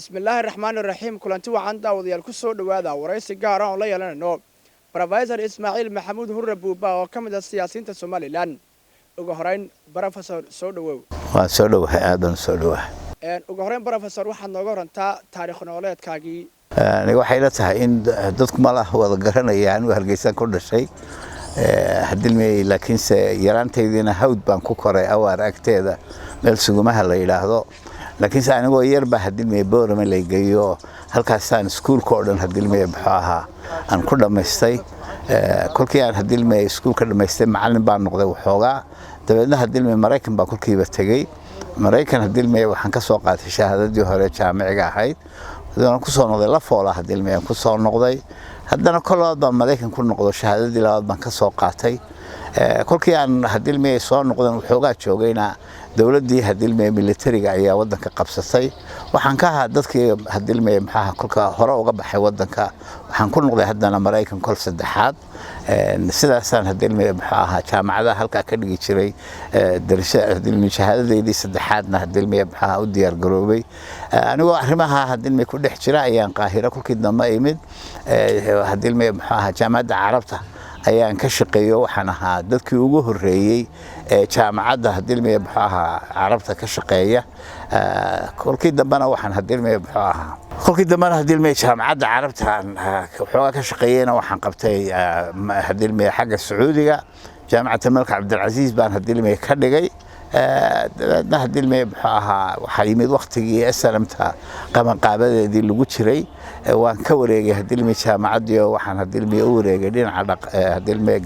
bismillaahi raxmaani raxiim kulanti wacan daawadayaal ku soo dhawaada waraysi gaar ah oo la yeelanayno Professor Ismaaciil Maxamuud Hurre Buuba oo ka mid ah siyaasiyiinta Soomaaliland ugu horeyn Professor soo dhawow waan soo dhawahay aadan soo dhawahay ugu horeyn Professor waxaad nooga warantaa taariikh nololeedkaagii aniga waxay la tahay in dadku ma laha wada garanayaan oo Hargeysa ku dhashay hadilmay laakiin yaraanteedina hawd baan ku koray awaar agteeda meel sugumaha la yiraahdo laakiin anigoo yar baa hadilmay boorama la geeyo halkaasaan iskuulka oo dhan hadilmay baxaha aan ku dhameystay kulkii aan hadilmay iskuulka dhameystay macallin baan noqday waxoogaa dabeedna hadilmay Mareykan baa kulkiiba tagay Mareykan hadilmay waxaan ka soo qaatay shahaadadii hore jaamiciga ahayd waxaan ku soo noqday la foolaa hadilmay aan ku soo noqday haddana kolood baan Mareykan ku noqdo shahaadadii labaad baan ka soo qaatay kulkii aan hadilmay soo noqdan waxoogaa joogayna dawladii hadilmay militariga ayaa wadanka qabsatay waxaan ka ahaa dadkii hadilmay maxaa kulka hore uga baxay wadanka waxaan ku noqday haddana Mareykan kol saddexaad sidaasaan hadilmay maxaa jaamacada halka ka dhigi jiray darashada hadilmay shahaadadeedii saddexaadna hadilmay maxaa u diyaar garoobay anigoo arrimaha hadilmay ku dhex jira ayaan Qaahiro kulkii dambe imid hadilmay maxaa jaamacada Carabta ayaan ka shaqeeyo waxaan ahaa dadkii ugu horeeyay jaamacada hadilmay maxaa Carabta ka shaqeeya kulkii dambana waxaan hadilmay maxaa kulkii dambana hadilmay jaamacada Carabta waxoogaa ka shaqeeyayna waxaan qabtay hadilmay xagga Sacuudiga jaamacada Malka Cabdilcasiis baan hadilmay ka dhigay hadilmay maxaa waxa yimid waqtigii SLMta qabanqaabadeedii lagu jiray waan ka wareegay hadilmay jaamacadii waxaan hadilmay u wareegay dhinaca hadilmay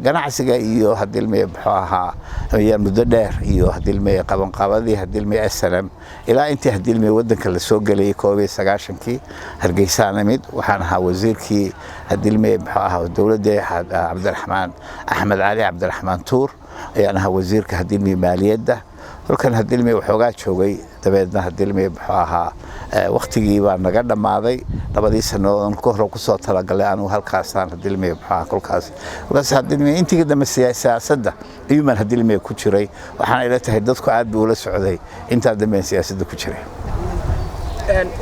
ganacsiga iyo hadilmay maxaa ayaan muddo dheer iyo hadilmay qabanqaabadii hadilmay SLM ilaa intii hadilmay wadanka la soo galay 1990kii Hargeysa mid waxaan ahaa wasiirkii hadilmay maxaa dawladda Cabdiraxmaan Axmed Cali Cabdiraxmaan Tuur ayaan ahaa wasiirka hadilmay maaliyadda halkan hadilmay waxoogaa joogay dabeedna hadilmay maxaa waqtigii baa naga dhamaaday labadii sanadood ka hor ku soo talagalay anu halkaasaan hadilmay maxaa kulkaas hadilmay intii dambe siyaasadda ayuuman hadilmay ku jiray waxaan ila tahay dadku aad buu la socday inta dambe siyaasadda ku jiray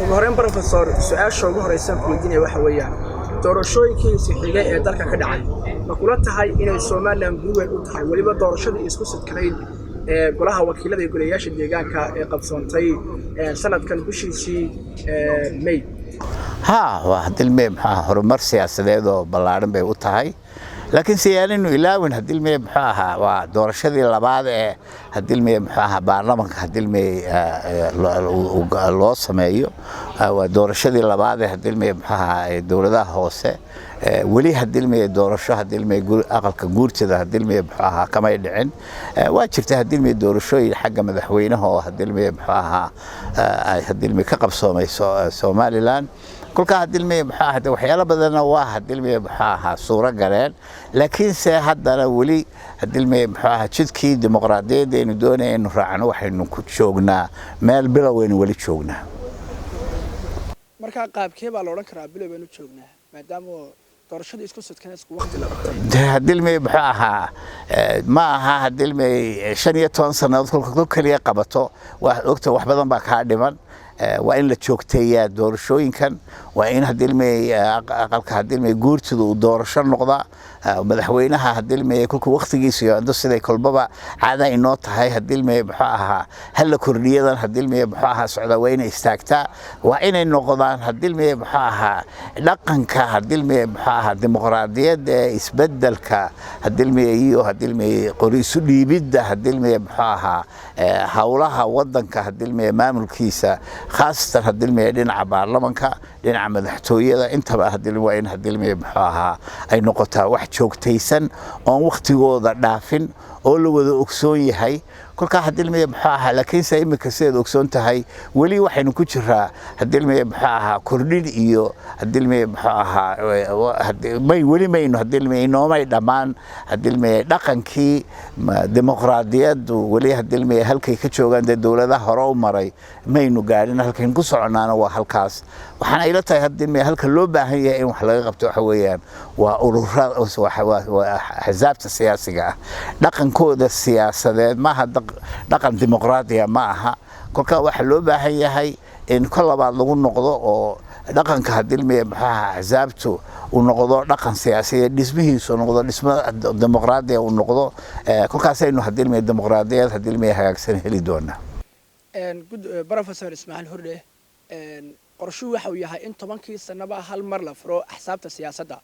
ugu horeyn Professor su'aasha ugu horeysan ku weydiinay waxa weeyaan doorashooyinkii xigay ee dalka ka dhacay ma kula tahay inay Soomaaliland guud u tahay waliba doorashadii isku sidkayn golaha wakiilada iyo golayaasha deegaanka ee qabsoontay sanadkan bishiisii May waa hadilmay maxaa horumar siyaasadeed oo ballaaran bay u tahay laakiin siyaaninu ilaawin hadilmay maxaa waa doorashadii labaad ee hadilmay maxaa baarlamaanka hadilmay loo sameeyo waa doorashadii labaad ee hadilmay maxaa dawladaha hoose wali hadilmay doorasho hadilmay aqalka guurtada hadilmay maxaa kama dhicin waa jirta hadilmay doorashooyin xagga madaxweynaha oo hadilmay maxaa hadilmay ka qabsoomayso Soomaaliland kulka hadilmay maxaa waxyaalo badan waa hadilmay maxaa suura galeen laakiin se haddana wali hadilmay maxaa jidkii dimuqraadiyadda ee doonayeen raacno waxaynu ku joognaa meel biloween wali joognaa marka qaabkee baa la oran karaa biloween u joognaa maadaama doorashada isku sidkan isku waqti la qabtay hadilmay maxaa ma aha hadilmay 15 sanadood kulka kaliya qabato wax badan baa ka dhiman waa in la joogteeyaa doorashooyinkan waa in hadilmay aqalka hadilmay guurtida uu doorasho noqda madaxweynaha hadilmay kulka waqtigiisa iyo siday kolbaba caada inoo tahay hadilmay maxaa hal la kordhiyadan hadilmay maxaa socda waa inay istaagtaa waa inay noqdaan hadilmay maxaa dhaqanka hadilmay maxaa dimuqraadiyadda isbeddelka hadilmay iyo hadilmay qoriisu dhiibidda hadilmay maxaa hawlaha wadanka hadilmay maamulkiisa khaasatan hadilmay dhinaca baarlamaanka dhinaca madaxtooyada intaba hadilmay in hadilmay maxaa ay noqotaa wax joogtaysan oo waqtigooda dhaafin oo la wada ogsoon yahay kulka hadilmay maxaa laakiin say imika sida ogsoon tahay wali waxaynu ku jiraa hadilmay maxaa kordhin iyo hadilmay maxaa may wali mayno hadilmay noomay dhamaan hadilmay dhaqankii dimuqraadiyaddu wali hadilmay halkay ka joogaan dawladaha hore u maray maynu gaarin halkeen ku soconaana waa halkaas waxaan ila tahay hadilmay halka loo baahan yahay in wax laga qabto waxa weeyaan waa ururada axzaabta siyaasiga dhaqankooda siyaasadeed ma aha dhaqan dimuqraadiya ma aha kolka waxa loo baahan yahay in kol labaad lagu noqdo oo dhaqanka hadilmee maxaa axsaabtu uu noqdo dhaqan siyaasiyeed dhismihiisu noqdo dhismo dimuqraadi uu noqdo kolkaasaynu hadilmee dimuqraadiyad hadilmee hagaagsan heli doonaa Professor Ismaaciil Hurde qorshuhu waxa uu yahay in 10 sanaba hal mar la furo axsaabta siyaasadda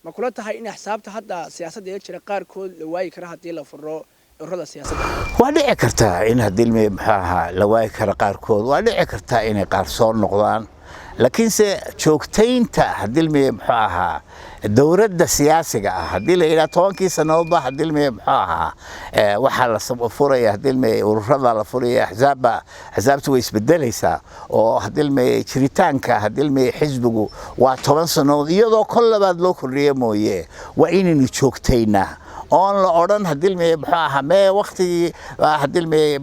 ma kula tahay in axsaabta hadda siyaasadda ay jira qaarkood la waayi kara hadii la furo ururada siyaasadda waa dhici kartaa in hadilmee maxaa la waayi kara qaarkood waa dhici kartaa inay qaar soo noqdaan laakiinse joogtaynta hadilmee maxaa dawladda siyaasiga ah hadii la yiraahdo 10 sanadoodba hadilmee maxaa waxa la furaya hadilmee ururada la furaya axsaabtu way isbedelaysaa oo hadilmee jiritaanka hadilmee xisbigu waa 10 sanadood iyadoo kol labaad loo kordhiyo mooyee waa inaynu joogtaynaa on la oran hadilmee maxaa ma waqti hadilmee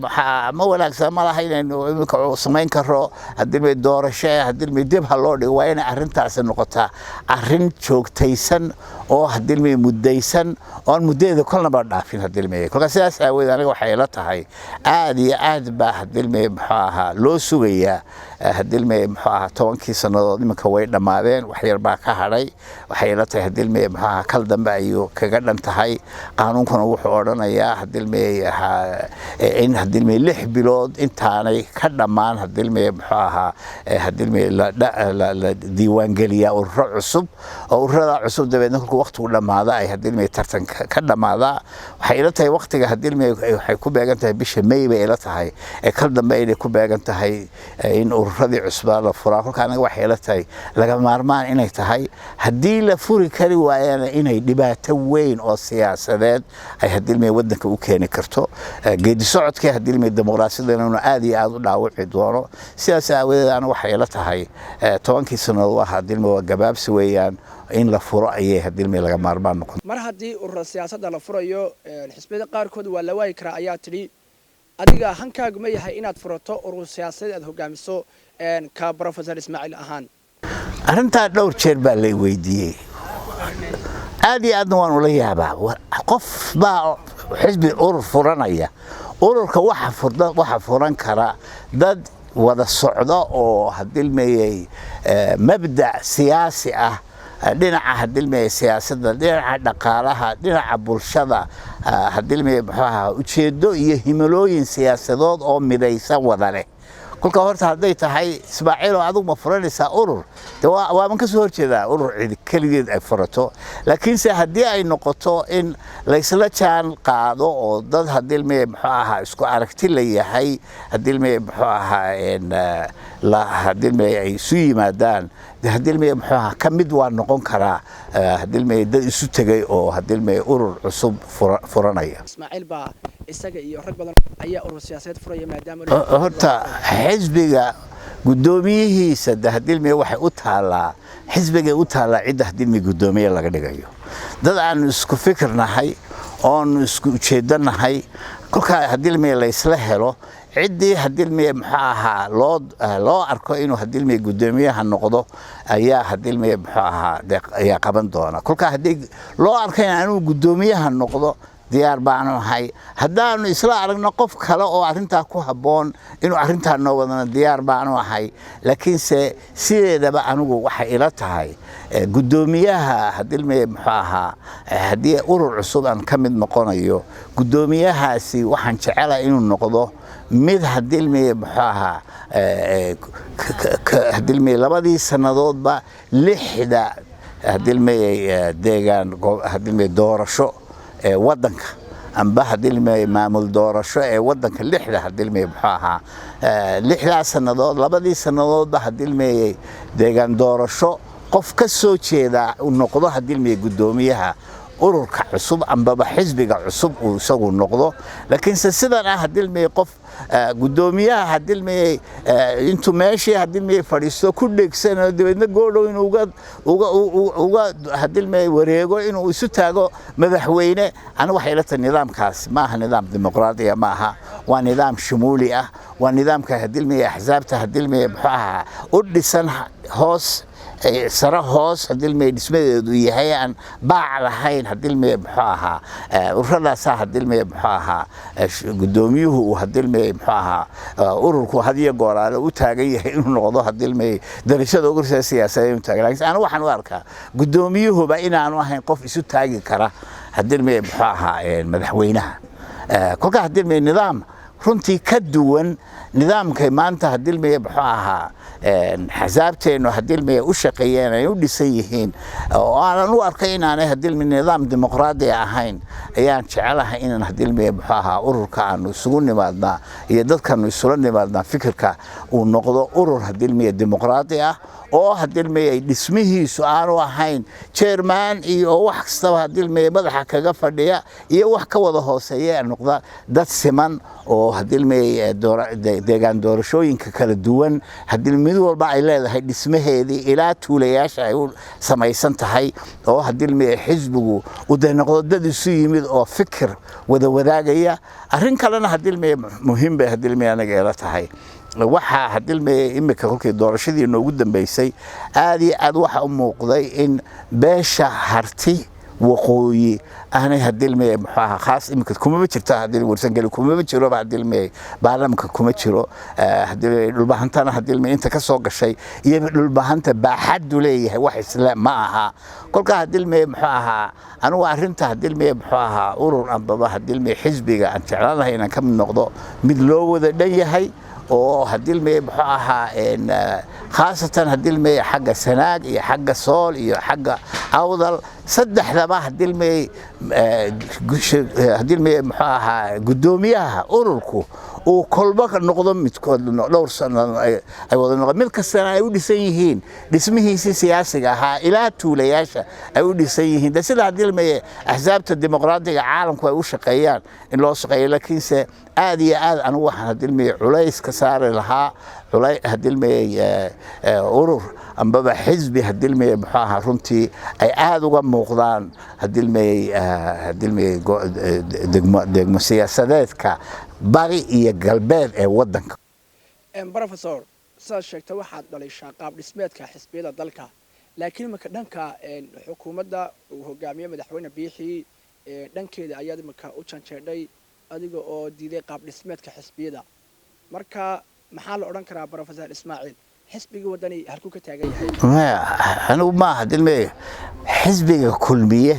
ma wanaagsan ma lahayn inuu sameyn karo hadilmee doorasho hadilmee dib ha loo dhigo waa in arintaas noqotaa arin joogtaysan oo hadilmee mudaysan oo muddeeda kolnaba dhaafin hadilmee kolka sidaas aaweed aniga waxay la tahay aad iyo aad ba hadilmee maxaa loo sugayaa hadilmee maxaa 10 sanadood iminka way dhamaadeen wax yar baa ka hadhay waxay la tahay hadilmee maxaa kal dambe ayuu kaga dhan tahay qaanuunkuna wuxuu oranayaa hadilmee in hadilmee 6 bilood intaanay ka dhamaan hadilmee maxaa hadilmee la diiwaan geliya ururo cusub oo ururada cusub dabeedna kolka waqtigu dhamaada ay hadilmee tartan ka dhamaada waxay la tahay waqtiga hadilmee waxay ku beegan tahay bisha May bay la tahay kal dambe ay ku beegan tahay in ururadii cusbaa la furaa kolka anaga waxay la tahay laga maarmaan inay tahay hadii la furi kari waayana inay dhibaato weyn oo siyaasadeed ay hadilmee wadanka u keeni karto geedi socodka hadilmee dimuqraadiyadana aad iyo aad u dhaawici doono sidaas aawadeed anaga waxay la tahay 10 sanadood waa hadilmee gabaabsi weeyaan in la furo ayay hadilmee laga maarmaan noqon mar hadii urur siyaasadda la furayo xisbiyada qaarkood waa la waayi karaa ayaa tiri adiga hankaagu ma yahay inaad furato urur siyaasadeed aad hogaamiso ka Professor Ismaaciil ahaan arinta dhowr jeer baa la weydiiyay aad iyo aadna waan ula yaabaa qof baa xisbi urur furanaya ururka waxa furan kara dad wada socda oo hadilmee mabda siyaasi ah dhinaca hadilmee siyaasadda dhinaca dhaqaalaha dhinaca bulshada hadilmee maxaa ujeedo iyo himilooyin siyaasadood oo midaysan wada leh kolka horta haday tahay Ismaaciil oo adigu ma furanaysaa urur waa man ka soo horjeedaa urur cid kaligeed ay furato laakiin se hadii ay noqoto in la isla jaan qaado oo dad hadilmee maxaa isku aragti la yahay hadilmee maxaa la hadilmee ay isu yimaadaan hadilmee maxaa kamid waa noqon karaa hadilmee dad isu tagay oo hadilmee urur cusub furanaya Ismaaciil baa isaga iyo rag badan ayaa urur siyaasadeed furaya maadaama horta xisbiga gudoomiyihiisa hadilmee waxay u taalaa xisbiga u taalaa cid hadilmee gudoomiye laga dhigayo dad aan isku fikirnahay oo isku ujeedanahay kolka hadilmee la isla helo عدي هدلمي محاها لو أركو إنه هدلمي قداميها النقطة أيها هدلمي محاها يا قبل دونا كل كهدي لو أركو إنه قداميها النقطة ديار بانو هاي هدان إسلا أركنا قف كلا أو أرنتا كوهبون إنه أرنتا نوضنا ديار بانو هاي لكن سيدا بانو وحيلتها هاي قداميها هدلمي محاها هدي أورو عصوبا كمد مقونيو قداميها سي وحن شعلا إنه النقطة mid hadilmee maxaa hadilmee labadii sanadoodba 6 hadilmee deegaan hadilmee doorasho wadanka amba hadilmee maamul doorasho wadanka 6 hadilmee maxaa 6 sanadood labadii sanadoodba hadilmee deegaan doorasho qof ka soo jeeda uu noqdo hadilmee gudoomiyaha ururka cusub amba xisbiga cusub uu isagu noqdo laakiin sidan hadilmee qof gudoomiyaha hadilmee intuu meeshii hadilmee fadhiisto ku dheegsan dibadna goodhow inuu uga hadilmee wareego inuu isu taago madaxweyne ana waxay la tahay nidaamkaas ma aha nidaam dimuqraadi ma aha waa nidaam shumuuli ah waa nidaamka hadilmee axsaabta hadilmee maxaa u dhisan hoos sara hoos hadilmee dhismadeedu yahay aan baac lahayn hadilmee maxaa ururadaas hadilmee maxaa gudoomiyuhu hadilmee hadilmay muxuu ahaa ururku hadiyo gooraale u taagan yahay inuu noqdo hadilmay darashada ugu siyaasadeed u taagan laakiin anigu waxaan u arkaa gudoomiyuhuba inaanu ahayn qof isu taagi kara hadilmay muxuu ahaa madaxweynaha kolka hadilmay nidaam runtii ka duwan nidaamka maanta hadilmay muxuu ahaa xasaabteenu hadilmay u shaqeeyeen ay u dhisan yihiin oo aan u arkay inaanay hadilmay nidaam dimuqraadi ahayn ayaan jecelahay inaan hadilmay muxuu ahaa ururka aanu isugu nimaadnaa iyo dadkanu isula nimaadnaa fikirka uu noqdo urur hadilmay dimuqraadi ah oo hadilmay ay dhismihiisu aanu ahayn chairman iyo wax kastaba hadilmay madaxa kaga fadhiya iyo wax ka wada hooseeya noqda dad siman oo hadilmay deegaan doorashooyinka kala duwan hadilmay mid walba ay leedahay dhismaheedii ilaa tuulayaasha ay u samaysan tahay oo hadilmay xisbigu u noqdo dad isu yimid oo fikir wada wadaagaya arrin kalena hadilmay muhiim bay hadilmay anaga ila tahay waxa hadilmay imika kolkii doorashadii noogu dambeysay aad iyo aad waxa u muuqday in beesha harti waqooyi aanay hadilmay muxuu ahaa khaas imika kuma jirto hadil warsan gali kuma jiro hadilmay baarlamaanka kuma jiro hadilmay dhulbahantana hadilmay inta ka soo gashay iyo dhulbahanta baaxad u leeyahay wax isla ma aha kolka hadilmay muxuu ahaa anigu arrinta hadilmay muxuu ahaa urur anbaba hadilmay xisbiga aan jeclaanahay inaan ka mid noqdo mid loo wada dhan yahay oo hadilmay muxuu ahaa khaasatan hadilmay xagga sanaag iyo xagga sool iyo xagga awdal saddexdaba hadilmay muxuu ahaa gudoomiyaha ururku uu kolba noqdo midkood dhowr sano ay wada noqdo mid kastana ay u dhisan yihiin dhismihiisii siyaasiga ahaa ilaa tuulayaasha ay u dhisan yihiin sida hadilmay axsaabta dimuqraadiga caalamku ay u shaqeeyaan in loo shaqeeyo laakiinse aad iyo aad anigu waxaan hadilmay culays ka saari lahaa hadilmay urur ambaba xisbi hadilmay muxuu ahaa runtii ay aad uga muuqdaan hadilmay degmo siyaasadeedka bari iyo galbeed ee wadanka professor sidaad sheegtay waxaad dhalishaa qaab dhismeedka xisbiyada dalka laakiin marka dhanka xukuumadda uu hogaamiye madaxweyne biixi dhankeeda ayaad marka u janjeedhay adiga oo diiday qaab dhismeedka xisbiyada marka maxaa la oran karaa professor Ismaaciil xisbiga wadani halku ka taagan yahay anigu ma hadilmay xisbiga kulmiye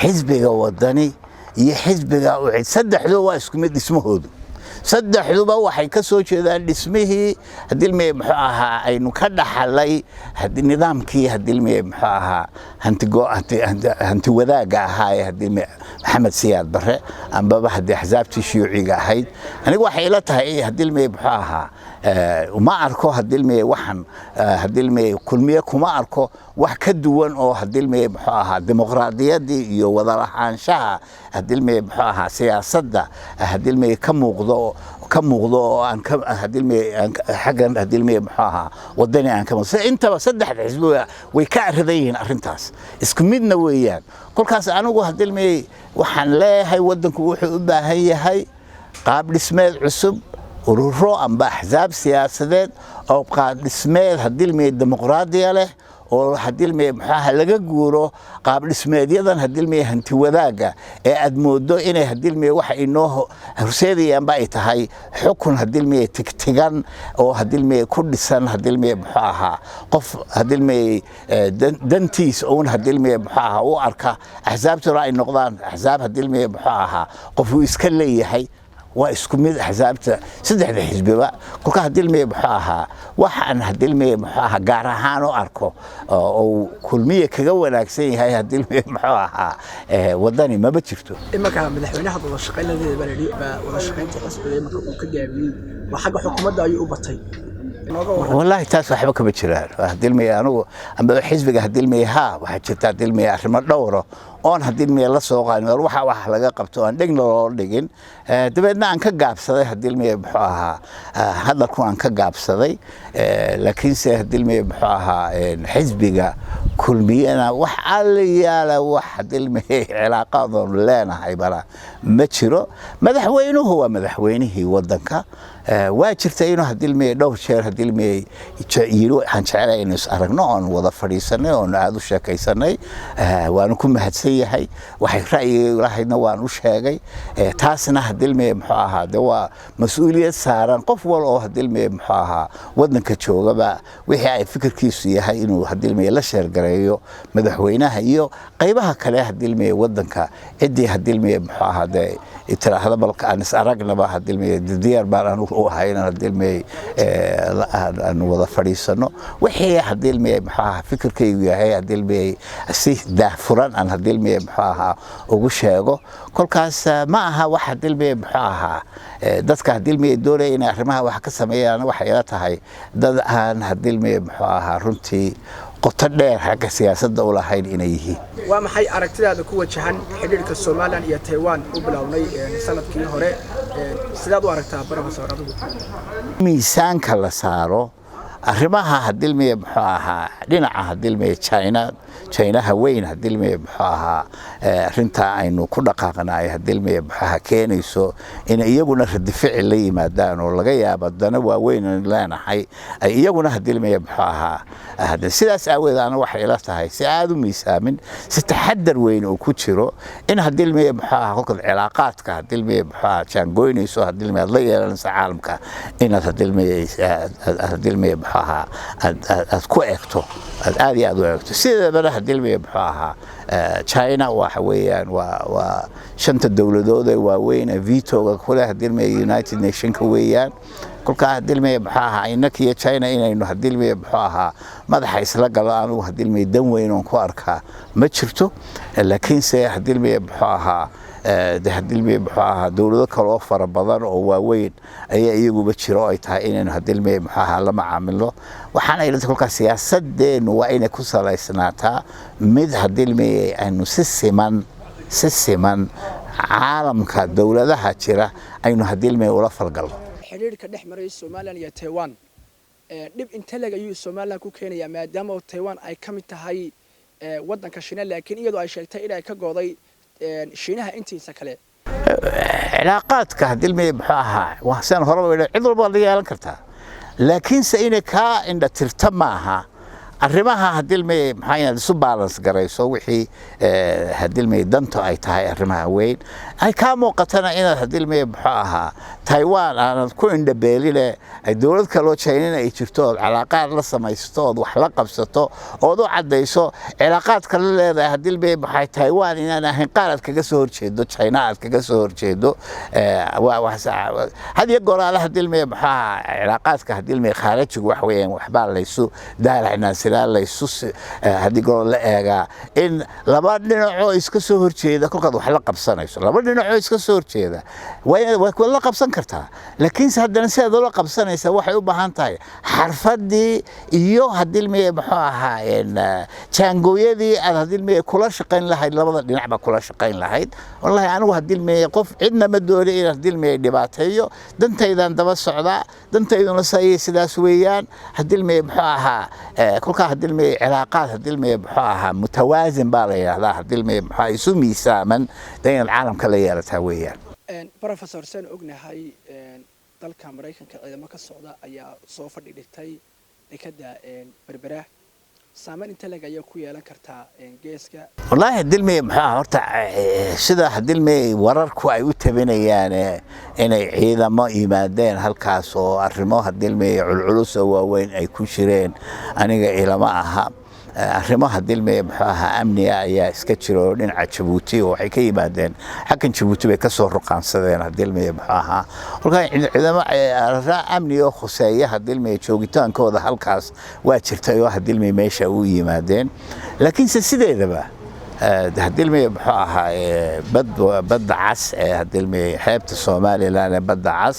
xisbiga wadani iyo xisbiga u cid saddexdu waa isku mid dhismahoodu saddexduba waxay ka soo jeedaan dhismihii hadilmay muxuu ahaa aynu ka dhaxalay nidaamkii hadilmay muxuu ahaa hanti wadaaga ahaa hadilmay maxamed siyaad bare ambaba hadii xisabtii shiyuuciga ahayd anigu waxay ila tahay hadilmay muxuu ahaa uma arko hadilmay waxan hadilmay kulmiye kuma arko wax ka duwan oo hadilmay muxuu ahaa dimuqraadiyadii iyo wada lahaanshaha hadilmay muxuu ahaa siyaasadda hadilmay ka muuqdo oo aan ka hadilmay xagan hadilmay muxuu ahaa wadani aan ka muuqdo intaba saddexda xisbi way ka arridayeen arrintaas isku midna weeyaan kolkaas anigu hadilmay waxaan leeyahay wadanku wuxuu u baahan yahay qaab dhismeed cusub ururo amba axsaab siyaasadeed oo qaab dhismeed hadilmay dimuqraadiya leh oo hadilmay muxuu ahaa laga guuro qaab dhismeedyadan hadilmay hanti wadaaga ee aad moodo inay hadilmay waxa inoo horseedayaan ba ay tahay xukun hadilmay tigtigan oo hadilmay ku dhisan hadilmay muxuu ahaa qof hadilmay dantiis oo hadilmay muxuu ahaa u arka axsaabtuna ay noqdaan axsaab hadilmay muxuu ahaa qof uu iska leeyahay waa isku mid axsaabta saddexda xisbiba kolka hadilmay muxuu ahaa waxaan hadilmay muxuu ahaa gaar ahaan u arko oo kulmiye kaga wanaagsan yahay hadilmay muxuu ahaa wadani maba jirto imaka madaxweynaha wada shaqeynayay baladhi wada shaqeynta xisbiga imaka uu ka gaabiyay waxa xagga xukuumadda ayuu u batay والله تاس waxba kama jiraan hadilmay anigu amba xisbiga hadilmay waxa jirta hadilmay arrimo dhowr oon hadilmay la soo qaadin waxa laga qabto aan dhigno loo dhigin dabeedna aan ka gaabsaday hadilmay muxuu ahaa hadalku aan ka gaabsaday laakiin se hadilmay muxuu ahaa xisbiga kulmiyana wax aliyaala wax hadilmay cilaaqadoon leenahay bala ma jiro madaxweynuhu waa madaxweynihii wadanka waa jirta inuu hadilmay dhowr jeer hadilmay yiri waxaan jecelahay inuu aragno oo wada fadhiisanay oo aad u sheekaysanay waan ku mahadsan yahay waxay ra'yiga lahaydna waan u sheegay taasna hadilmay muxuu ahaa waa mas'uuliyad saaran qof wal oo hadilmay muxuu ahaa wadanka joogaba wixii ay fikirkiisu yahay inuu hadilmay la sheergareeyo madaxweynaha iyo qaybaha kale hadilmay wadanka cidii hadilmay muxuu ahaa itiraahada balka aan is aragnaba hadilmay diyaar baan u hayna hadilmay aan wada fadhiisano wixii hadilmay muxuu ahaa fikirkaygu yahay hadilmay si daahfuran aan hadilmay muxuu ahaa ugu sheego kolkaas ma aha wax hadilmay muxuu ahaa dadka hadilmay doonay in arrimaha wax ka sameeyaan waxa ila tahay dad aan hadilmay muxuu ahaa runtii qoto dheer xagga siyaasadda u lahayn inay yihiin waa maxay aragtidaada ku wajahan xiriirka Soomaaliland iyo Taiwan u bilownay sanadkii hore sidaad u aragtaa professor adigu miisaanka la saaro arrimaha hadilmay muxuu ahaa dhinaca hadilmay China weyn hadilmay muxuu ahaa arinta aynu ku dhaqaaqnay hadilmay muxuu keenayso in iyaguna radi ficil la yimaadaan oo laga yaabo dana waaweyn leenahay ay iyaguna hadilmay muxuu ahaa sidaas aaweedana waxay ila tahay si aad u miisaamin si taxadar weyn oo ku jiro in hadilmay muxuu ahaa halka cilaaqaadka hadilmay muxuu ahaa jaangoynayso hadilmay la yeelanayso caalamka in hadilmay muxuu ahaa aad ku eegto aad iyo aad u eegto sidaba hadilmay muxuu ahaa China waxa weeyaan waa shanta dawladood ee waaweyn ee veto-ga kula hadilmay United Nations ka weeyaan kulka hadilmay muxuu ahaa inaka China inaynu hadilmay muxuu ahaa madaxa isla galo aanu hadilmay dan weyn oo ku arkaa ma jirto laakiin se hadilmay muxuu ahaa hadilmay muxuu ahaa dawlado kale oo fara badan oo waaweyn ayaa iyaguba jiro ay tahay inaynu hadilmay muxuu ahaa la macaamilo waxaan ay kulka siyaasadeenu waa inay ku salaysnaataa mid hadilmay aynu si siman caalamka dawladaha jira aynu hadilmay ula falgalno xiriirka dhex maray Soomaaliland iyo Taiwan dib inta laga yu Soomaaliland ku keenaya maadaama Taiwan ay kamid tahay wadanka Shiinaha laakiin iyadoo ay sheegtay in ay ka gooday Shiinaha intiisa kale cilaaqaadka hadilmay muxuu ahaa waxaan horaba cid walba la yeelan kartaa laakiin se inay ka indha tirta maaha arrimaha hadilmay maxay isu balance garayso wixii hadilmay danto ay tahay arrimaha weyn ay ka muuqatana in hadilmay muxuu ahaa Taiwan aan ku indhabeelile ay dawlad kale oo China ay jirto cilaaqaad la samaysto wax la qabsato oo u cadeyso cilaaqaadka la leedahay hadilmay maxay Taiwan inaan ahayn qaarad kaga soo horjeedo China aad kaga soo horjeedo hadiya goolaha hadilmay muxuu ahaa cilaaqaadka hadilmay khaarijiga wax weeyaan waxba la isu daarayna laysus hadii gool la eega in laba dhinac oo iska soo horjeeda kolka wax la qabsanayso laba dhinac oo iska soo horjeeda way la qabsan kartaa laakiin haddana sida loo qabsanaysa waxay u baahan tahay xirfadii iyo hadilmay muxuu ahaa jaangooyadii aad hadilmay kula shaqayn lahayd labada dhinac ba kula shaqayn lahayd wallahi anigu hadilmay qof cidna ma doonay in hadilmay dhibaateeyo dantaydan daba socda dantayduna sidaas weeyaan hadilmay muxuu ahaa kulka hadilmay cilaaqaad hadilmay muxuu ahaa mutawaazin baa la yiraahdaa hadilmay muxuu isu miisaaman in caalamka la yeelataa weeyaan professor san ognahay dalka Mareykanka ciidamo ka socda ayaa soo fadhigtay dekada berbera saameyn inta laga ku yeelan kartaa geeska wallahi hadilmay muxuu horta sida hadilmay wararku ay u tabinayaan inay ciidamo yimaadeen halkaas oo arrimo hadilmay culculus oo waaweyn ay ku jireen aniga ilama aha arrimo hadilmay muxuu ahaa amniga ayaa iska jiro dhinaca Djibouti oo waxay ka yimaadeen xakan Djibouti bay ka soo ruqaansadeen hadilmay muxuu ahaa halka ciidamo amni oo khuseeya hadilmay joogitaankooda halkaas waa jirtay oo hadilmay meesha u yimaadeen laakiin sideedaba hadilmay muxuu ahaa badda cas hadilmay xeebta Soomaaliland badda cas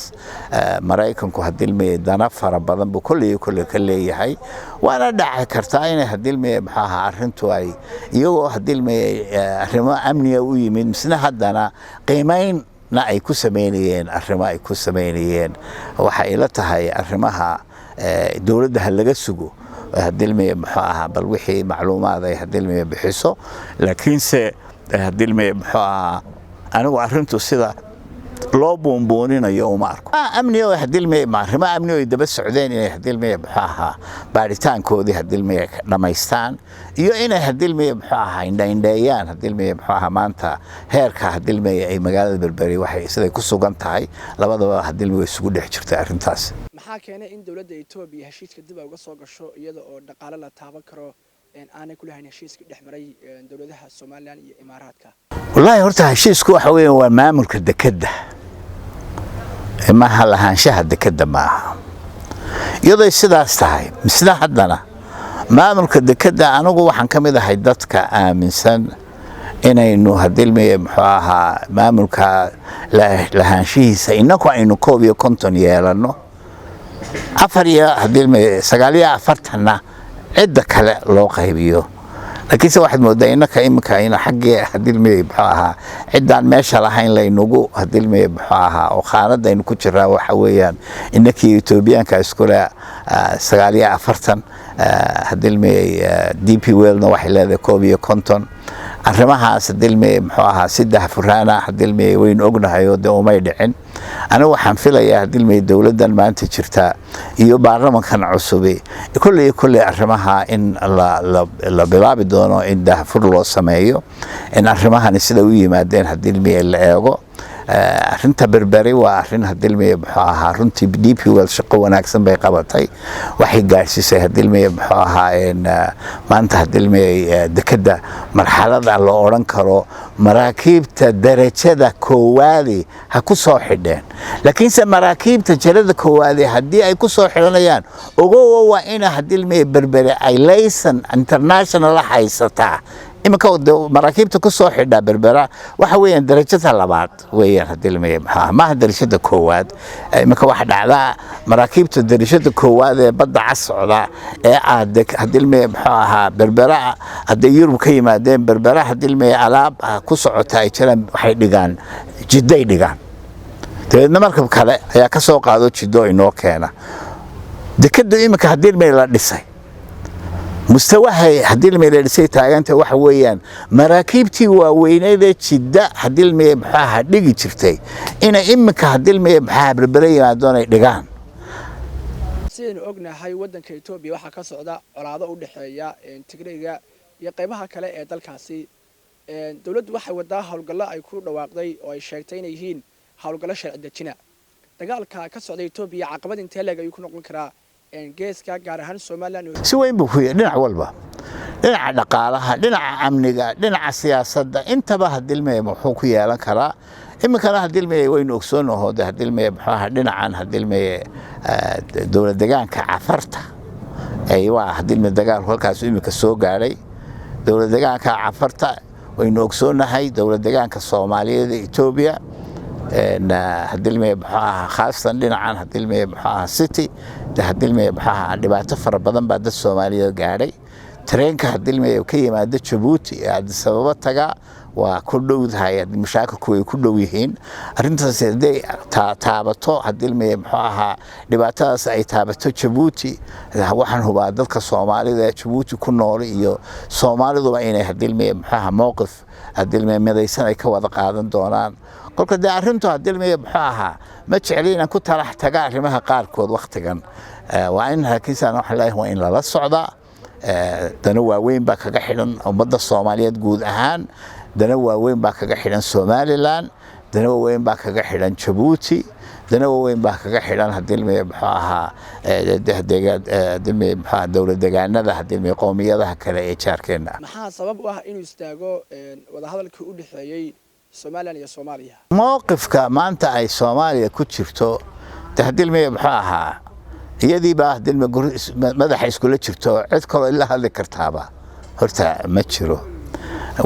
Mareykanku hadilmay dana fara badan buu kulli ka leeyahay waana dhaca kartaa in hadilmay muxuu ahaa arintu ay iyagoo hadilmay arrimo amniga u yimid misna haddana qiimeyn na ay ku sameeyeen arrimo ay ku sameeyeen waxa ila tahay arrimaha dawladda laga sugo hadilmay muxuu ahaa bal wixii macluumaad ay hadilmay bixiso laakiin se hadilmay muxuu ahaa anigu arintu sida loo buunbuuninayo uma arko amni oo hadilmay maarimo amni oo daba socdeen inay hadilmay baxaha baaritaankoodii hadilmay dhamaystaan iyo inay hadilmay baxaha indhayndeeyaan hadilmay baxaha maanta heerka hadilmay ay magaalada Berberi waxay siday ku sugan tahay labadaba hadilmay isugu dhex jirtay arintaas maxaa keenay in dawladda Itoobiya heshiiska dib uga soo gasho iyada oo dhaqaale la taaban karo aanay ku lahayn heshiiska dhexmaray dawladaha Soomaaliland iyo Imaaraadka wallahi horta heshiisku waxa weeyaan waa maamulka dekedda ma lahaanshaha dekedda maaha iyadoo sidaas tahay misna haddana maamulka dekedda anigu waxaan ka mid ahay dadka aaminsan inaynu hadilmay muxuu ahaa maamulka lahaanshihiisa inagu aynu 51 yeelano afar iyo hadilmay 49 cidda kale loo qaybiyo laakiin waxaad moodaa inaka imika ina xaqii hadilmay muxuu ahaa ciddaan meesha lahayn laynugu hadilmay muxuu ahaa oo qaanada aynu ku jiraa waxa weeyaan inakii Itoobiyaanka iskula 49 hadilmay DP World waxay leedahay 51 arrimahaas hadilmay muxuu ahaa saddex furaana hadilmay weyn ognahay oo umay dhicin ana waxaan filayaa hadilmay dawladdan maanta jirta iyo baarlamankan cusub kulli arrimaha in la bilaabi doono in daahfur loo sameeyo in arrimahan sida u yimaadeen hadilmay la eego arinta Berberi waa arin hadilmay muxuu ahaa runtii DP World shaqo wanaagsan bay qabatay waxay gaarsiisay hadilmay muxuu ahaa maanta hadilmay dekedda marxalada la oran karo maraakiibta darajada koowaadi ha ku soo xidheen laakiin maraakiibta jarada koowaadi hadii ay ku soo xiranayaan ogow waa in hadilmay Berberi ay laysan international haysataa imika maraakiibta ku soo xidha Berbera waxa weeyaan darajada labaad weeyaan hadilmay ma darajada koowaad imika waxa dhacda maraakiibta darajada koowaad ee badda casocda ee aad hadilmay muxuu ahaa Berbera haday Yurub ka yimaadeen Berbera hadilmay alaab ku socota ay jiraan waxay dhigaan Jidday dhigaan deedna markab kale ayaa ka soo qaado Jiddo inoo keena dekedda imika hadilmay la dhisay mustawahay hadilmay la dhisay taaganta waxa weeyaan maraakiibtii waaweynada Jidda hadilmay maxaa dhigi jirtay ina imika hadilmay maxaa Berberi yimaadon ay dhigaan sidoo ognahay wadanka Itoobiya waxa ka socda colaado u dhaxeeya Tigreega iyo qaybaha kale ee dalkaasi dawladdu waxay wadaa hawlgallo ay ku dhawaaqday oo ay sheegtay inay yihiin hawlgallo sharci dejina dagaalka ka socda Itoobiya caqabad intee leeg ayuu ku noqon karaa geeska gaar ahaan Soomaaliland si weyn buu ku yahay dhinac walba dhinaca dhaqaalaha dhinaca amniga dhinaca siyaasadda intaba hadilmay wuxuu ku yeelan karaa imikana hadilmay waynu ogsoonahay hadilmay maxaa dhinacan hadilmay dawlad deegaanka Cafarta ay waa hadilmay dagaal halkaas imika soo gaaray dawlad deegaanka Cafarta waynu ogsoonahay dawlad deegaanka Soomaaliyeed ee Itoobiya hadilmay maxaa khaasan dhinacan hadilmay maxaa city hadilmay maxaa dhibaato fara badan baa dad Soomaaliyeed gaaray tareenka hadilmay ka yimaada Djibouti ee sabab taga waa ku dhowdahay mashaakilku ay ku dhow yihiin arintaas haday taabato hadilmay maxaa dhibaatadaas ay taabato Djibouti waxaan hubaa dadka Soomaalida ee Djibouti ku nool iyo Soomaalidu inay hadilmay maxaa mowqif hadilmay midaysan ay ka wada qaadan doonaan kolka arintu hadilmay maxaa ma jeceliina ku talax taga arrimaha qaarkood waqtigan waa in halkiisana wax la waa in la socda dana waaweyn baa kaga xidhan ummadda Soomaaliyeed guud ahaan dana waaweyn baa kaga xidhan Somaliland dana waaweyn baa kaga xidhan Djibouti dana waaweyn baa kaga xidhan hadilmay maxaa hadilmay maxaa dawlad deegaanada hadilmay qoomiyadaha kale ee jaarkeena maxaa sabab u ah inuu istaago wada hadalkii u dhaxeeyay Soomaaliland iyo Soomaaliya mowqifka maanta ay Soomaaliya ku jirto hadilmay maxaa iyadii baa hadilmay madaxa iskula jirto cid kale ila hadli kartaaba horta ma jiro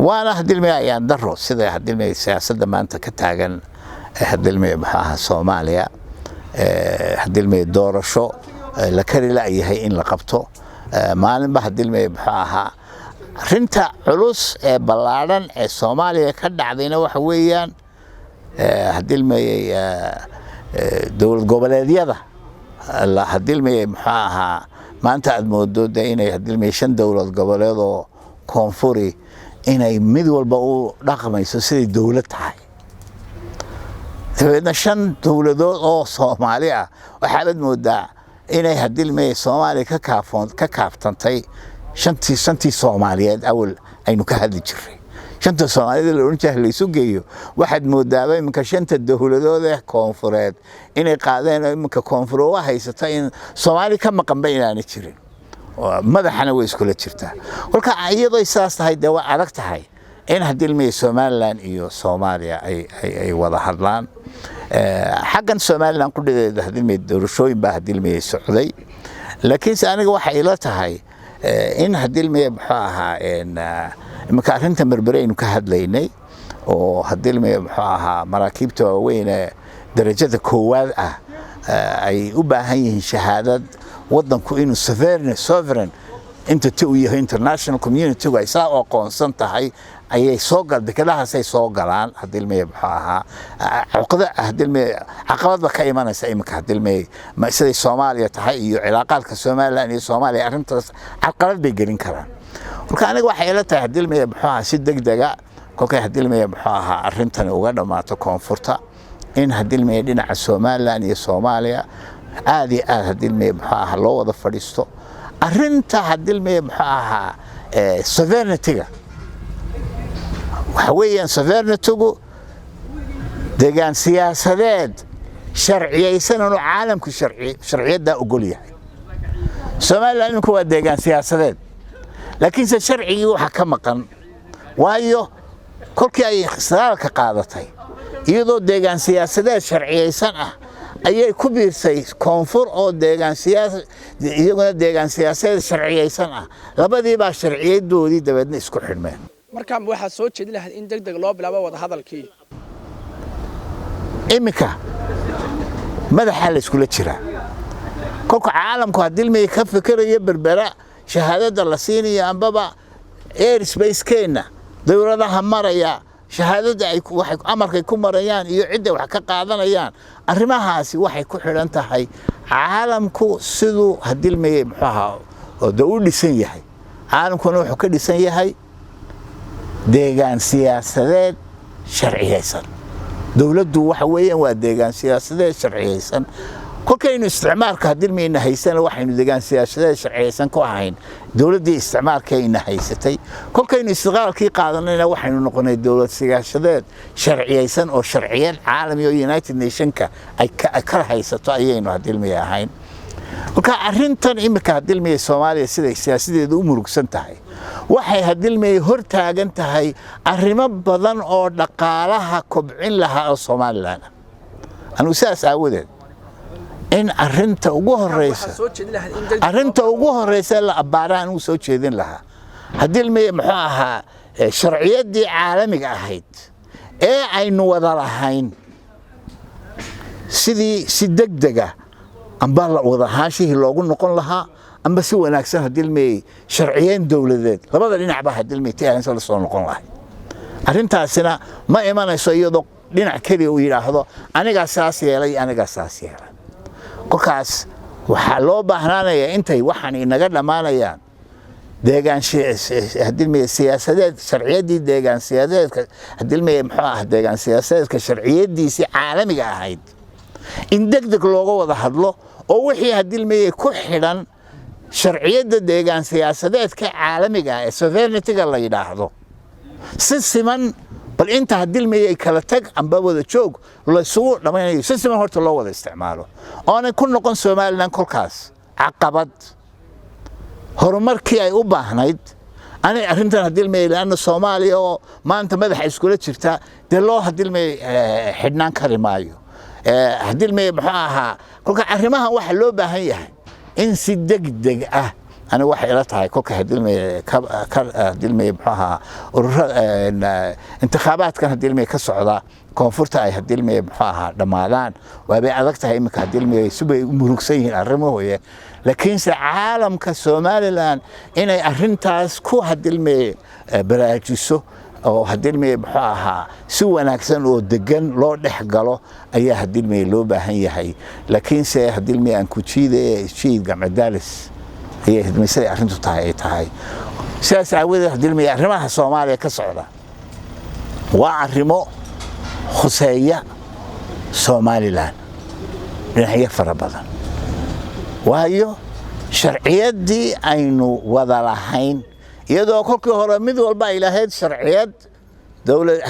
waana hadilmay ayaan daro sida hadilmay siyaasadda maanta ka taagan hadilmay maxaa Soomaaliya hadilmay doorasho la kari la yahay in la qabto maalinba hadilmay maxaa arinta culus ee ballaaran ee Soomaaliya ka dhacdayna waxa weeyaan hadilmay dawlad goboleedyada la hadilmay maxaa maanta aad moodo inay hadilmay 5 dawlad goboleed oo koonfuri inay mid walba u dhaqmayso sidii dawlad tahay dabeedna 5 dowladood oo Soomaali ah waxaad moodaa inay hadilmay Soomaali ka kaaftantay shantii Soomaaliyeed awal aynu ka hadli jiray shanta Soomaaliyeed la oran jiray la isu geeyo waxaad moodaa iminka 5 dowladood ee koonfureed inay qaadeen iminka koonfuro waxa haysata in Soomaali ka maqan bayna jirin madaxana way isku la jirtaa walka iyadoo isaas tahay dawa adag tahay in hadilmay Somaliland iyo Soomaaliya ay wada hadlaan xaqan Somaliland ku dhigeeda hadilmay doorashooyin baa hadilmay socday laakiin aniga waxa ila tahay in hadilmay muxuu ahaa imka arinta marbaraynu ka hadlaynay oo hadilmay muxuu ahaa maraakiibta weyn darajada koowaad ah ay u baahan yihiin shahaadad wadanku inuu sovereign entity u yahay international community ay saa aqoonsan tahay ayay soo galbeelahaas ay soo galaan hadilmay muxuu ahaa caqabad ka imanaysa imka hadilmay ma sida Soomaaliya tahay iyo cilaaqaadka Soomaaliland iyo Soomaaliya arintaas caqabad bay gelin karaan marka aniga waxa ila tahay hadilmay muxuu ahaa si degdega kolkay hadilmay muxuu ahaa arintan uga dhamaato koonfurta in hadilmay dhinaca Soomaaliland iyo Soomaaliya aadi hadilmay muxuu ahaa loo wada fadhiisto arinta hadilmay muxuu ahaa sovereignty-ga waxa weeyaan sovereignty-gu deegaan siyaasadeed sharciyeysan oo caalamku sharciyada ogol yahay Soomaaliland waa deegaan siyaasadeed laakiin sharcigi waxa ka maqan waayo kolkii ay ikhtisaarka qaadatay iyadoo deegaan siyaasadeed sharciyeysan ah ayay ku biirsay koonfur oo deegaan siyaasadeed sharciyeysan ah labadii baa sharciyadoodii dabeedna isku xidhmeen marka waxa soo jeedin lahayd in degdeg loo bilaabo wada hadalkii imika madaxa la isku la jira kolka caalamku hadilmay ka fikirayo berbera shahaadada la siinayo ambaba airspace keena dawladaha maraya shahaadada ay waxay amarkay ku marayaan iyo cid wax ka qaadanayaan arrimahaasi waxay ku xiran tahay caalamku sidoo hadilmay muxuu ahaa oo u dhisan yahay caalamkuna wuxuu ka dhisan yahay deegaan siyaasadeed sharciyeysan dawladdu waxa weeyaan waa deegaan siyaasadeed sharciyeysan kolkaynu isticmaalka hadilmayna haysan waxaynu deegaan siyaasadeed sharciyeysan ku ahayn dawladdii isticmaalkeena haysatay kolkaynu istiqaalkii qaadanayna waxaynu noqonay dawlad siyaasadeed sharciyeysan oo sharciyad caalami oo United Nations-ka ay ka haysato ayaynu hadilmay ahayn marka arintan imika hadilmay Soomaaliya sida siyaasadeedu u murugsan tahay waxay hadilmay hor taagan tahay arrimo badan oo dhaqaalaha kobcin lahaa oo Soomaaliland anu saas aawadeed in arinta ugu horeysa la abaaraan uu soo jeedin lahaa hadilmay muxuu ahaa sharciyadii caalamiga ahayd ee aynu wada lahayn sidii si degdega amba la wada haashii loogu noqon lahaa amba si wanaagsan hadilmay sharciyeyn dawladeed labada dhinacba hadilmay taagan la soo noqon lahaa arintaasina ma imanayso iyadoo dhinac kaliya uu yiraahdo aniga saas yeelay kolkaas waxa loo baahnaanayaa intay waxaan inaga dhamaanayaan deegaan hadilmay siyaasadeed sharciyadii deegaan siyaasadeedka hadilmay muxuu ahaa deegaan siyaasadeedka sharciyadiisii caalamiga ahayd in degdeg looga wada hadlo oo wixii hadilmay ku xidhan sharciyada deegaan siyaasadeedka caalamiga ah ee sovereignty-ga la yiraahdo si siman bal inta hadilmay ay kala tag amba wada joog la soo dhamaynayo si siman horta loo wada isticmaalo oo ku noqon Soomaaliland kolkaas caqabad horumarkii ay u baahnayd ani arintan hadilmay laana Soomaaliya oo maanta madaxa isku la jirta de loo hadilmay xidhnaan kari maayo hadilmay muxuu ahaa kolka arrimahan waxa loo baahan yahay in si degdeg ah أنا واحد لا تهاي كل هدلمي هدلمي بحها انتخابات كان هدلمي كالصعدة كونفورت أي هدلمي بحها دمالان وأبي أذكرها إمك هدلمي سبي مروكسين الرموية لكن عالم كالصومالي الآن إن أرنتاس كو هدلمي براجسو oo hadilmay baxaa si wanaagsan oo degan loo dhaxgalo ayaa hadilmay loo baahan yahay laakiin se hadilmay aan ku jiid gamcadalis ayaa hadmisay arintu tahay sidaas aawada hadilmay arrimaha Soomaaliya ka socda waa arrimo khuseeya somalilan dhinacyo fara badan waayo sharciyaddii aynu wada lahayn iyadoo kolkii hore mid walba ay lahayd sharciyad dowlad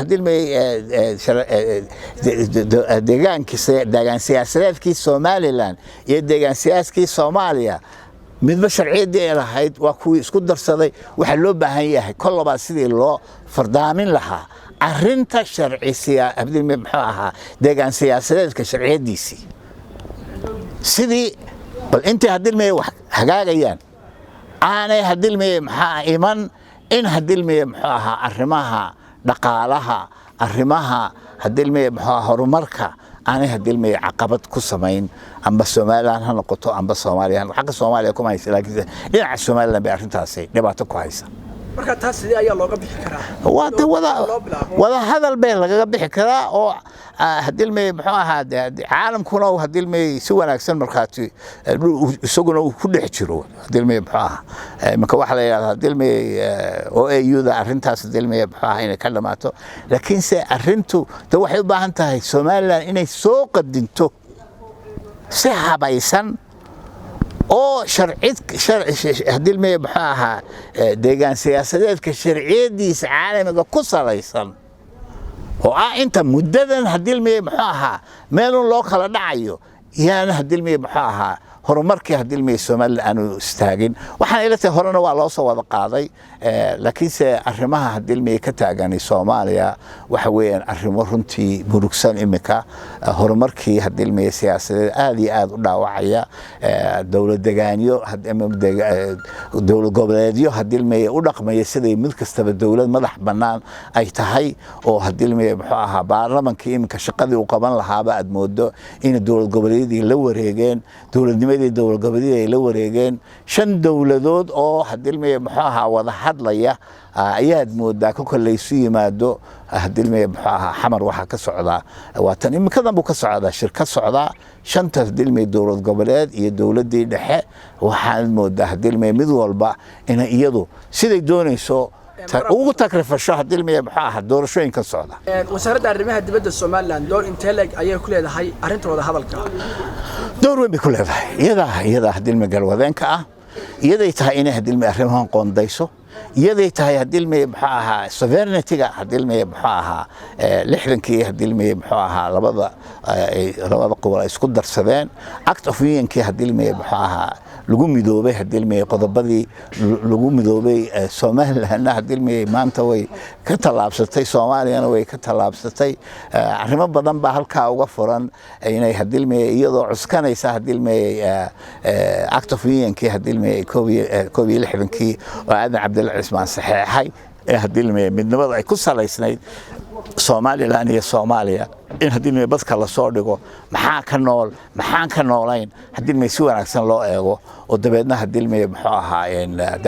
deegaan siyaasadeedkii somalilan iyo deegaan siyaaskii soomaaliya midba sharciyaddii ay lahayd waa kuwii isku darsaday waxaa loo baahan yahay kollaba sidii loo fardaamin lahaa arrinta muxuu ahaa deegaan siyaasadeedka sharciyaddiisii sidii bal intii hadilmeye wax hagaagayaan aanay hadilmeye maxaa iman in hadilmeye muxuu ahaa arrimaha dhaqaalaha arrimaha hadilmeye muxuu ahaa horumarka aanay hadilmeye caqabad ku samayn amba Soomaaliland ha noqoto amba Soomaaliya xagga Soomaaliya kuma haysa laakiin dhinaca Soomaaliland bay arrintaasi dhibaato ku haysa marka taas sidii ayaa looga bixi karaa wada hadal bay laga bixi karaa oo hadilmey muxuu ahaa caalamkuna uu hadilmey si wanaagsan markaati isaguna uu ku dhex jiro hadilmey muxuu ahaa marka waxa la yiraahdaa hadilmey OAU-da arrintaas hadilmey muxuu ahaa inay ka dhamaato laakiin se arrintu waxay u baahan tahay Soomaaliland inay soo qadinto si habaysan oo hadilmey muxuu ahaa deegaan siyaasadeedka sharciyadiisa caalamiga ku salaysan oo inta muddadan hadilmey muxuu ahaa meelun loo kala dhacayo yaana hadilmey muxuu ahaa horumarkii hadilmey Soomaaliland aanu istaagin waxaan ila tahay horena waa loo soo wada qaaday laakiin se arrimaha hadilmey ka taagan Soomaaliya waxa weeyaan arrimo runtii murugsan imika horumarkii hadilmey siyaasadeed aad iyo aad u dhaawacaya dawlad deegaanyo dawlad goboleedyo hadilmey u dhaqmaya sidii mid kastaba dawlad madax bannaan ay tahay oo hadilmey muxuu ahaa baarlamaanka imika shaqadii uu qaban lahaaba aad moodo in dawlad goboleedyadii la wareegeen dawladnimadii dawlad goboleedyada ay la wareegeen 5 dawladood oo hadilmey muxuu ahaa wada hadlaya ayaad moodaa ku kaleysu yimaado hadilmey muxuu ahaa xamar waxa ka socda waatan imikadan buu ka socda shirkad socda 5 hadilmey dawlad goboleed iyo dawladii dhexe waxaan moodaa hadilmey mid walba in iyadu siday doonayso ugu takrifasho hadilmey muxuu ahaa doorashooyinka socda wasaaradda arrimaha dibadda Soomaaliland door intee leeg ayay ku leedahay arrinta wada hadalka door weyn bay ku leedahay iyada hadilmey galwadeenka iyaday tahay inay hadilmey arrimahan qoondayso iyaday tahay hadilmey muxuu ahaa sovereignty-ga hadilmey muxuu ahaa 60kii hadilmey muxuu ahaa labada qowal ay isku darsadeen act of union-kii hadilmey muxuu ahaa lagu midoobay hadilmey qodobadii lagu midoobay Soomaaliland hadilmey maanta way ka talaabsatay Soomaaliyana way ka talaabsatay arrimo badan baa halka uga furan inay hadilmey iyadoo cuskanaysa hadilmey act of union-kii hadilmey 60kii oo aadan Cabdilla Cismaan saxeexay hadilmey midnimada ay ku salaysnayd Soomaaliland iyo Soomaaliya in hadilmey badka la soo dhigo maxaa ka nool maxaan ka noolayn hadilmey si wanaagsan loo eego oo dabeedna hadilmey muxuu ahaa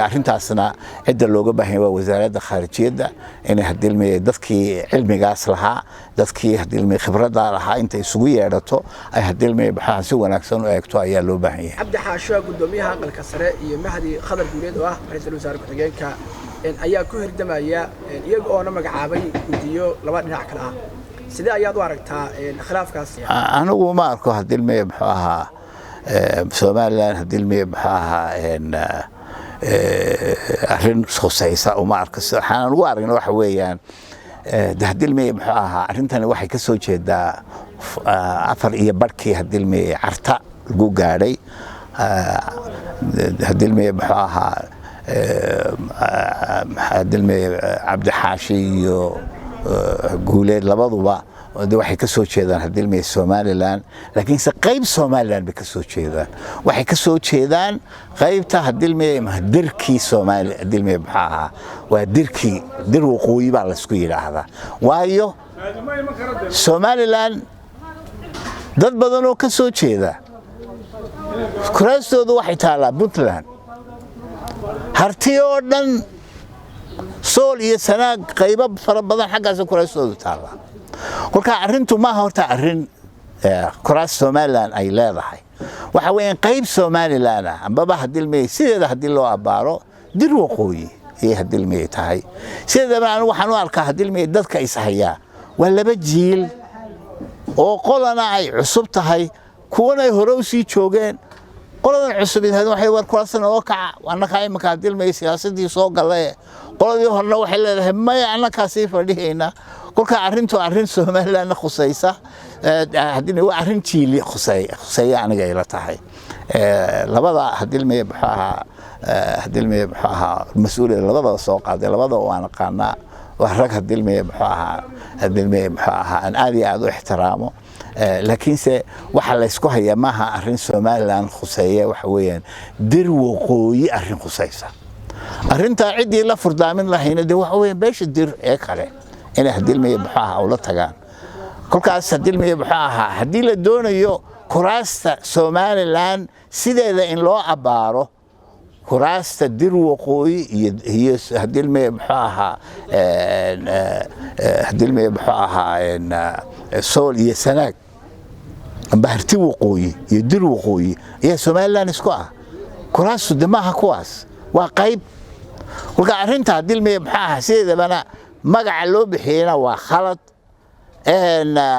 arrintaasna cidda looga baahan waa wasaaradda khaarijiyadda in hadilmey dadkii cilmigaas lahaa dadkii hadilmey khibradda lahaa inta isugu yeedhato ay hadilmey muxuu si wanaagsan u eegto ayaa loo baahan yahay Cabdi Xaasho gudoomiyaha aqalka sare iyo Mahdi Khadar Guuleed oo ah ra'iisul wasaare ku-xigeenka ayaa ku hirdamaya iyaga oo magacaabay gudiyo laba dhinac kala ah sidee ayaad u aragtaa khilaafkaas anigu ma arko hadilmey muxuu ahaa Soomaaliland hadilmey muxuu ahaa arrin khusaysa uma arko waxaan ugu aragnaa waxa weeyaan hadilmey muxuu ahaa arrintani waxay ka soo jeedaa 4 iyo barkii hadilmey carta lagu gaadhay hadilmey muxuu ahaa hadilmey Cabdi Xaashi iyo Guuleed labaduba waxay ka soo jeedaan hadilmey Soomaaliland laakiin se qayb Soomaaliland bay ka soo jeedaan waxay ka soo jeedaan qaybta hadilmey dirkii Soomaaliland hadilmey muxuu ahaa waa dir waqooyi baa la isku yiraahdaa waayo Soomaaliland dad badan oo ka soo jeeda kuraastoodu waxay taalaa Puntland harti oo dhan sool iyo sanaag qaybo fara badan xaggaas kuraastoodu taala kolka arrintu ma horta arrin kuraas Soomaaliland ay leedahay waxa weeyaan qayb Soomaaliland ambaba hadilmey sideeda hadii loo abaaro dir waqooyi ee hadilmey tahay sideeda waxaan u arkaa hadilmey dadka is hayaa waa laba jiil oo qolana ay cusub tahay kuwana ay hore u sii joogeen qoladan cusub waxay war kulasan oo kaca annaka imika dilmay siyaasadii soo galay qoladii horna waxay leedahay ma annaka sii fadhiyayna kolka arrintu arrin Soomaaliland khusaysa hadii waa arrin jiili khusayay aniga ila tahay labada hadilmay baxaha mas'uuliyad labada soo qaaday labada waan qaana wax hadilmay baxaha aan aad u ixtiraamo laakiin se waxa la isku hayaa maaha arrin Soomaaliland khusayay waxa weeyaan dir waqooyi arrin khusaysa arrinta cidii la furdaamin lahayna de waxa weeyaan beesha dir ee kale inay hadilmay baxaha oo la tagaan kolkaas hadilmay baxaha hadii la doonayo kuraasta Soomaaliland sideeda in loo abaaro kuraasta dir waqooyi iyo hadilmay baxaha sool iyo sanaag baharti waqooyi iyo dir waqooyi iyo Soomaaliland isku ah kuraastu damaha kuwaas waa qayb kolka arrinta hadilmay baxaha sideedana magaca loo bixiyana waa khalad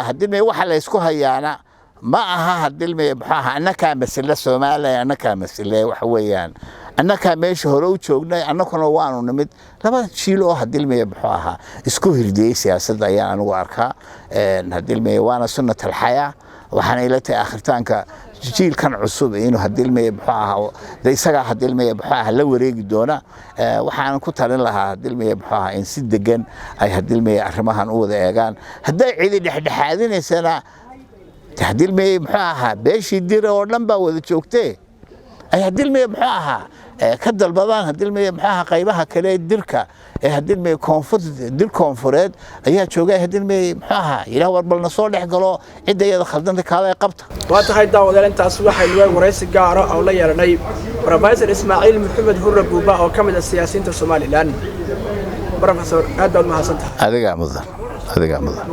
hadilmay waxa la isku hayaana ما أها هالدلمة بحاها أنا كمثل الصومالي أنا كمثل وحويان أنا كمش هروج شغلنا أنا كنا وانو نمد لما تشيلوا هالدلمة بحاها اسكو هردي سياسة ضياء أنا واركها هالدلمة وانا سنة الحياة وحنيلتي آخر تانك جيل كان عصوب إنه هالدلمة بحاها ذي سجى هالدلمة بحاها لو ريق دونا وحنا كنت لها هالدلمة بحاها إن سد جن أي هالدلمة أحرمها نقول ذا هدا عيد حدين سنة هديل مي بحاها بيش يدير ورنبا وذا شوكتي أي هديل مي بحاها كد البضان هديل مي بحاها قيبها كلي الدركة هديل مي كونفورت دير كونفورت أيها شوكي هديل مي بحاها يلاور بالنصور لحقلو عدة يدخل دنك هذا يقبطه وقت هاي الدعوة دي أنت أصبح الوان ورئيس القاعرة أو لا يرني بروفيسور إسماعيل محمد هربوبا أو كامل السياسيين الصومالي الآن بروفيسور هذا المحاسنة هذا قاعد مضر